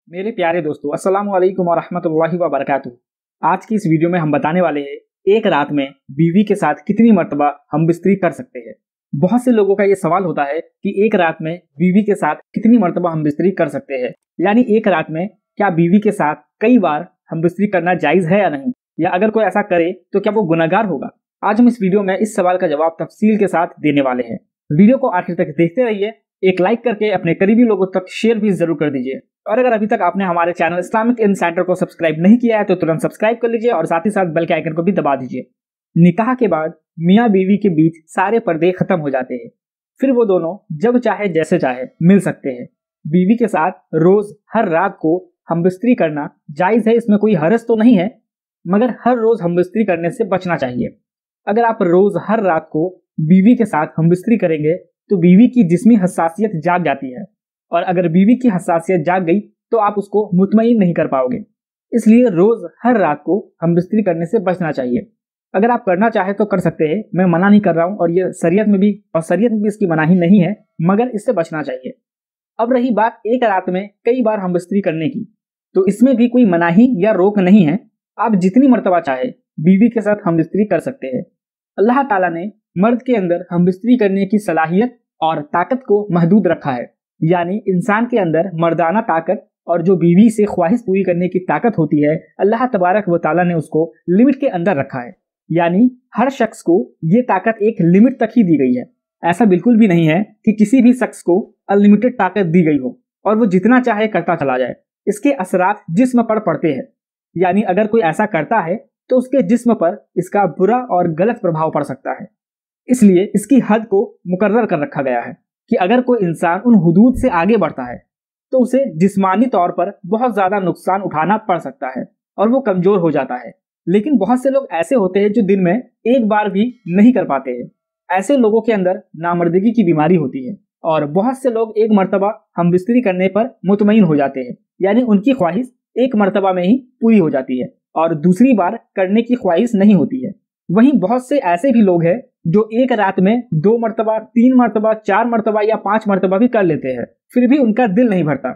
मेरे प्यारे दोस्तों, अस्सलाम वालेकुम वरहमतुल्लाहि वबरकातुहू। आज की इस वीडियो में हम बताने वाले हैं एक रात में बीवी के साथ कितनी मर्तबा हम बिस्तरी कर सकते हैं। बहुत से लोगों का ये सवाल होता है कि एक रात में बीवी के साथ कितनी मर्तबा हम बिस्तरी कर सकते हैं, यानी एक रात में क्या बीवी के साथ कई बार हम बिस्तरी करना जायज़ है या नहीं, या अगर कोई ऐसा करे तो क्या वो गुनहगार होगा। आज हम इस वीडियो में इस सवाल का जवाब तफसील के साथ देने वाले हैं। वीडियो को आखिर तक देखते रहिए। एक लाइक करके अपने करीबी लोगों तक शेयर भी जरूर कर दीजिए, और अगर अभी तक आपने हमारे चैनल इस्लामिक इनसाइडर को सब्सक्राइब नहीं किया है तो तुरंत सब्सक्राइब कर लीजिए और साथ ही साथ बेल के आइकन को भी दबा दीजिए। निकाह के बाद मियाँ बीवी के बीच सारे पर्दे खत्म हो जाते हैं, फिर वो दोनों जब चाहे जैसे चाहे मिल सकते हैं। बीवी के साथ रोज हर रात को हम बिस्तरी करना जायज है, इसमें कोई हरज तो नहीं है, मगर हर रोज हम बिस्तरी करने से बचना चाहिए। अगर आप रोज हर रात को बीवी के साथ हम बिस्तरी करेंगे तो बीवी की जिस्मी हसासियत जाग जाती है, और अगर बीवी की हसासियत जाग गई तो आप उसको मुतमईन नहीं कर पाओगे। इसलिए रोज हर रात को हम बिस्तरी करने से बचना चाहिए। अगर आप करना चाहे तो कर सकते हैं, मैं मना नहीं कर रहा हूँ, और ये शरीयत में भी इसकी मनाही नहीं है, मगर इससे बचना चाहिए। अब रही बात एक रात में कई बार हम बिस्तरी करने की, तो इसमें भी कोई मनाही या रोक नहीं है। आप जितनी मर्तबा चाहे बीवी के साथ हम बिस्तरी कर सकते हैं। अल्लाह ताला ने मर्द के अंदर हम बिस्तरी करने की सलाहियत और ताकत को महदूद रखा है, यानी इंसान के अंदर मर्दाना ताकत और जो बीवी से ख्वाहिश पूरी करने की ताकत होती है, अल्लाह तबारक व ताला ने उसको लिमिट के अंदर रखा है। यानी हर शख्स को ये ताकत एक लिमिट तक ही दी गई है। ऐसा बिल्कुल भी नहीं है कि किसी भी शख्स को अनलिमिटेड ताकत दी गई हो और वो जितना चाहे करता चला जाए। इसके असरात जिस्म पर पड़ते हैं, यानी अगर कोई ऐसा करता है तो उसके जिस्म पर इसका बुरा और गलत प्रभाव पड़ सकता है। इसलिए इसकी हद को मुकर्रर कर रखा गया है कि अगर कोई इंसान उन हुदूद से आगे बढ़ता है तो उसे जिस्मानी तौर पर बहुत ज्यादा नुकसान उठाना पड़ सकता है और वो कमजोर हो जाता है। लेकिन बहुत से लोग ऐसे होते हैं जो दिन में एक बार भी नहीं कर पाते हैं। ऐसे लोगों के अंदर नामर्दगी की बीमारी होती है, और बहुत से लोग एक मर्तबा हम बिस्तरी करने पर मुतमईन हो जाते हैं, यानी उनकी ख्वाहिश एक मर्तबा में ही पूरी हो जाती है और दूसरी बार करने की ख्वाहिश नहीं होती है। वहीं बहुत से ऐसे भी लोग हैं जो एक रात में 2 मर्तबा, 3 मर्तबा, 4 मर्तबा या 5 मर्तबा भी कर लेते हैं, फिर भी उनका दिल नहीं भरता।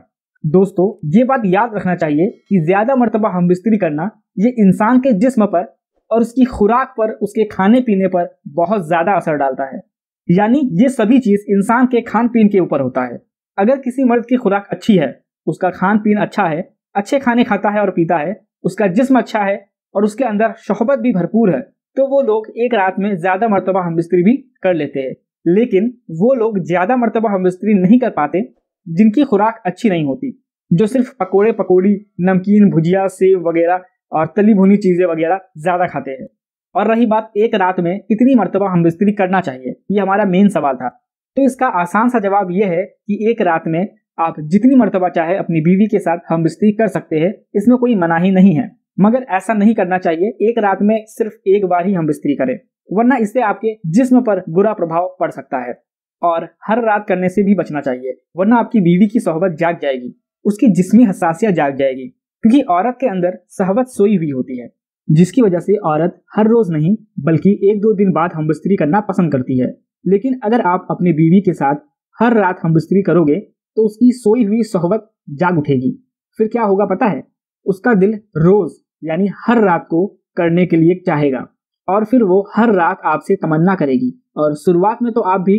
दोस्तों, ये बात याद रखना चाहिए कि ज्यादा मर्तबा हम बिस्तरी करना ये इंसान के जिस्म पर और उसकी खुराक पर, उसके खाने पीने पर बहुत ज्यादा असर डालता है। यानी ये सभी चीज इंसान के खान पीन के ऊपर होता है। अगर किसी मर्द की खुराक अच्छी है, उसका खान पीन अच्छा है, अच्छे खाने खाता है और पीता है, उसका जिस्म अच्छा है और उसके अंदर शोहबत भी भरपूर है, तो वो लोग एक रात में ज्यादा मर्तबा हम बिस्तरी भी कर लेते हैं। लेकिन वो लोग ज्यादा मर्तबा हम बिस्तरी नहीं कर पाते जिनकी खुराक अच्छी नहीं होती, जो सिर्फ पकोड़े पकौड़ी, नमकीन, भुजिया, सेव वगैरह और तली भुनी चीजें वगैरह ज्यादा खाते हैं। और रही बात एक रात में कितनी मर्तबा हम बिस्तरी करना चाहिए, ये हमारा मेन सवाल था। तो इसका आसान सा जवाब यह है कि एक रात में आप जितनी मर्तबा चाहे अपनी बीवी के साथ हम बिस्तरी कर सकते हैं, इसमें कोई मनाही नहीं है। मगर ऐसा नहीं करना चाहिए एक रात में सिर्फ एक बार ही हम बिस्तरी करें, वरना इससे आपके जिस्म पर बुरा प्रभाव पड़ सकता है। और हर रात करने से भी बचना चाहिए, वरना आपकी बीवी की सोहबत जाग जाएगी, उसकी जिस्मी हसासियत जाग जाएगी, क्योंकि औरत के अंदर सहवत सोई हुई होती है, जिसकी वजह से औरत हर रोज नहीं बल्कि 1-2 दिन बाद हम बिस्तरी करना पसंद करती है। लेकिन अगर आप अपनी बीवी के साथ हर रात हम बिस्तरी करोगे तो उसकी सोई हुई सोहबत जाग उठेगी। फिर क्या होगा पता है? उसका दिल रोज यानी हर रात को करने के लिए चाहेगा, और फिर वो हर रात आपसे तमन्ना करेगी। और शुरुआत में तो आप भी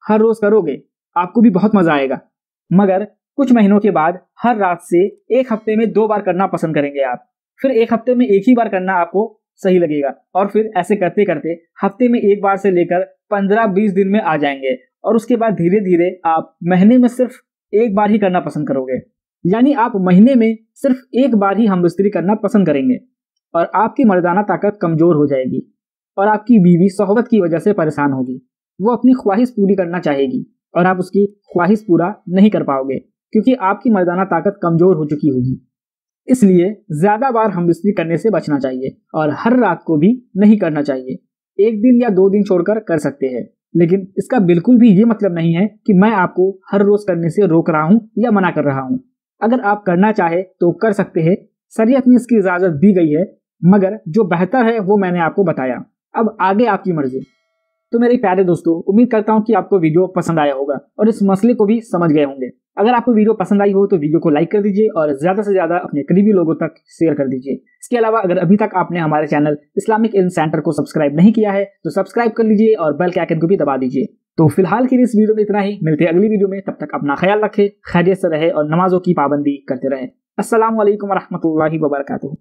हर रोज करोगे, आपको भी बहुत मजा आएगा, मगर कुछ महीनों के बाद हर रात से एक हफ्ते में 2 बार करना पसंद करेंगे आप। फिर एक हफ्ते में एक ही बार करना आपको सही लगेगा, और फिर ऐसे करते करते हफ्ते में एक बार से लेकर 15-20 दिन में आ जाएंगे, और उसके बाद धीरे धीरे आप महीने में सिर्फ एक बार ही करना पसंद करोगे। यानी आप महीने में सिर्फ एक बार ही हम बिस्तरी करना पसंद करेंगे, और आपकी मर्दाना ताकत कमजोर हो जाएगी, और आपकी बीवी सोहबत की वजह से परेशान होगी। वो अपनी ख्वाहिश पूरी करना चाहेगी और आप उसकी ख्वाहिश पूरा नहीं कर पाओगे, क्योंकि आपकी मर्दाना ताकत कमजोर हो चुकी होगी। इसलिए ज्यादा बार हम बिस्तरी करने से बचना चाहिए, और हर रात को भी नहीं करना चाहिए। 1 दिन या 2 दिन छोड़कर कर सकते हैं, लेकिन इसका बिल्कुल भी ये मतलब नहीं है कि मैं आपको हर रोज करने से रोक रहा हूँ या मना कर रहा हूँ। अगर आप करना चाहे तो कर सकते हैं, शरीयत में इसकी इजाजत दी गई है, मगर जो बेहतर है वो मैंने आपको बताया। अब आगे आपकी मर्जी। तो मेरे प्यारे दोस्तों, उम्मीद करता हूँ कि आपको वीडियो पसंद आया होगा और इस मसले को भी समझ गए होंगे। अगर आपको वीडियो पसंद आई हो तो वीडियो को लाइक कर दीजिए और ज्यादा से ज्यादा अपने करीबी लोगों तक शेयर कर दीजिए। इसके अलावा अगर अभी तक आपने हमारे चैनल इस्लामिक इल्म सेंटर को सब्सक्राइब नहीं किया है तो सब्सक्राइब कर लीजिए और बेल के आइकन को भी दबा दीजिए। तो फिलहाल के लिए इस वीडियो में इतना ही। मिलते हैं अगली वीडियो में, तब तक अपना ख्याल रखें, खैरियत से रहे और नमाजों की पाबंदी करते रहे। अस्सलामु अलैकुम व रहमतुल्लाहि व बरकातुहू।